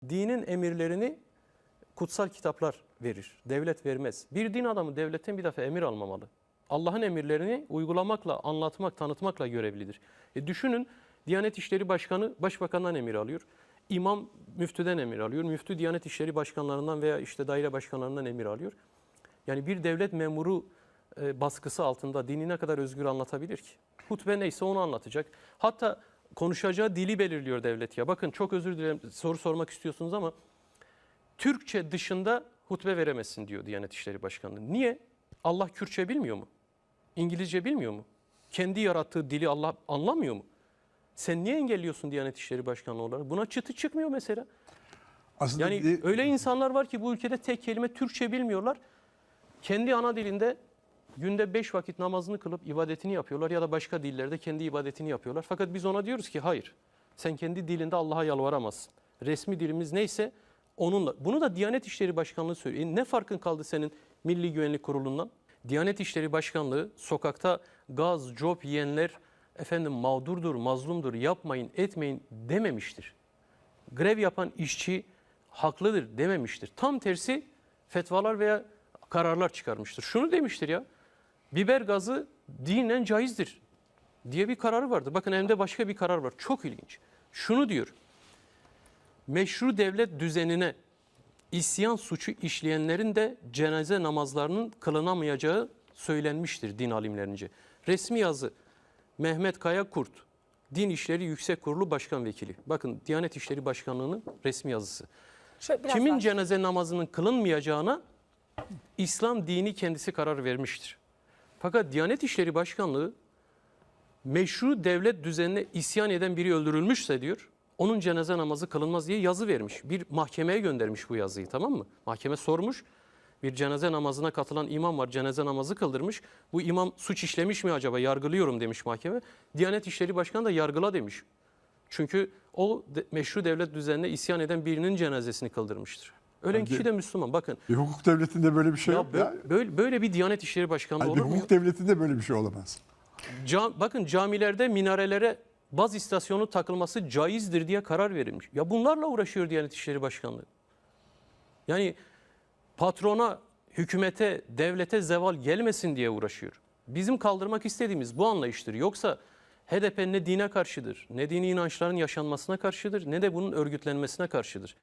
Dinin emirlerini kutsal kitaplar verir. Devlet vermez. Bir din adamı devletten bir defa emir almamalı. Allah'ın emirlerini uygulamakla, anlatmak, tanıtmakla görevlidir. Düşünün, Diyanet İşleri Başkanı başbakandan emir alıyor. İmam müftüden emir alıyor. Müftü Diyanet İşleri Başkanlarından veya işte daire başkanlarından emir alıyor. Yani bir devlet memuru baskısı altında dini ne kadar özgür anlatabilir ki? Hutbe neyse onu anlatacak. Hatta konuşacağı dili belirliyor devlet ya. Bakın çok özür dilerim, soru sormak istiyorsunuz ama Türkçe dışında hutbe veremezsin diyor Diyanet İşleri Başkanlığı. Niye? Allah Kürtçe bilmiyor mu? İngilizce bilmiyor mu? Kendi yarattığı dili Allah anlamıyor mu? Sen niye engelliyorsun Diyanet İşleri Başkanlığı olarak? Buna çıtı çıkmıyor mesela. Aslında Yani öyle insanlar var ki bu ülkede tek kelime Türkçe bilmiyorlar. Kendi ana dilinde günde 5 vakit namazını kılıp ibadetini yapıyorlar ya da başka dillerde kendi ibadetini yapıyorlar. Fakat biz ona diyoruz ki hayır, sen kendi dilinde Allah'a yalvaramazsın. Resmi dilimiz neyse onunla. Bunu da Diyanet İşleri Başkanlığı söylüyor. Ne farkın kaldı senin Milli Güvenlik Kurulu'ndan? Diyanet İşleri Başkanlığı sokakta gaz, cop yiyenler mağdurdur, mazlumdur, yapmayın, etmeyin dememiştir. Grev yapan işçi haklıdır dememiştir. Tam tersi fetvalar veya kararlar çıkarmıştır. Şunu demiştir ya, biber gazı dinen caizdir diye bir kararı vardı. Bakın elimde başka bir karar var. Çok ilginç. Şunu diyor, meşru devlet düzenine isyan suçu işleyenlerin de cenaze namazlarının kılınamayacağı söylenmiştir din alimlerince. Resmi yazı Mehmet Kaya Kurt, Din İşleri Yüksek Kurulu Başkan Vekili. Bakın Diyanet İşleri Başkanlığı'nın resmi yazısı. Kimin cenaze namazının kılınmayacağına İslam dini kendisi karar vermiştir. Fakat Diyanet İşleri Başkanlığı meşru devlet düzenine isyan eden biri öldürülmüşse diyor, onun cenaze namazı kılınmaz diye yazı vermiş. Bir mahkemeye göndermiş bu yazıyı, tamam mı? Mahkeme sormuş. Bir cenaze namazına katılan imam var, cenaze namazı kıldırmış. Bu imam suç işlemiş mi acaba? Yargılıyorum demiş mahkeme. Diyanet İşleri Başkanı da yargıla demiş. Çünkü o meşru devlet düzenine isyan eden birinin cenazesini kıldırmıştır. Ölen kişi de Müslüman. Bakın. Hukuk devletinde böyle bir şey yok ya. Böyle bir Diyanet İşleri Başkanlığı olur mu? Hukuk devletinde böyle bir şey olamaz. Bakın camilerde minarelere baz istasyonu takılması caizdir diye karar verilmiş. Ya bunlarla uğraşıyor Diyanet İşleri Başkanlığı. Yani patrona, hükümete, devlete zeval gelmesin diye uğraşıyor. Bizim kaldırmak istediğimiz bu anlayıştır. Yoksa HDP ne dine karşıdır, ne dini inançların yaşanmasına karşıdır, ne de bunun örgütlenmesine karşıdır.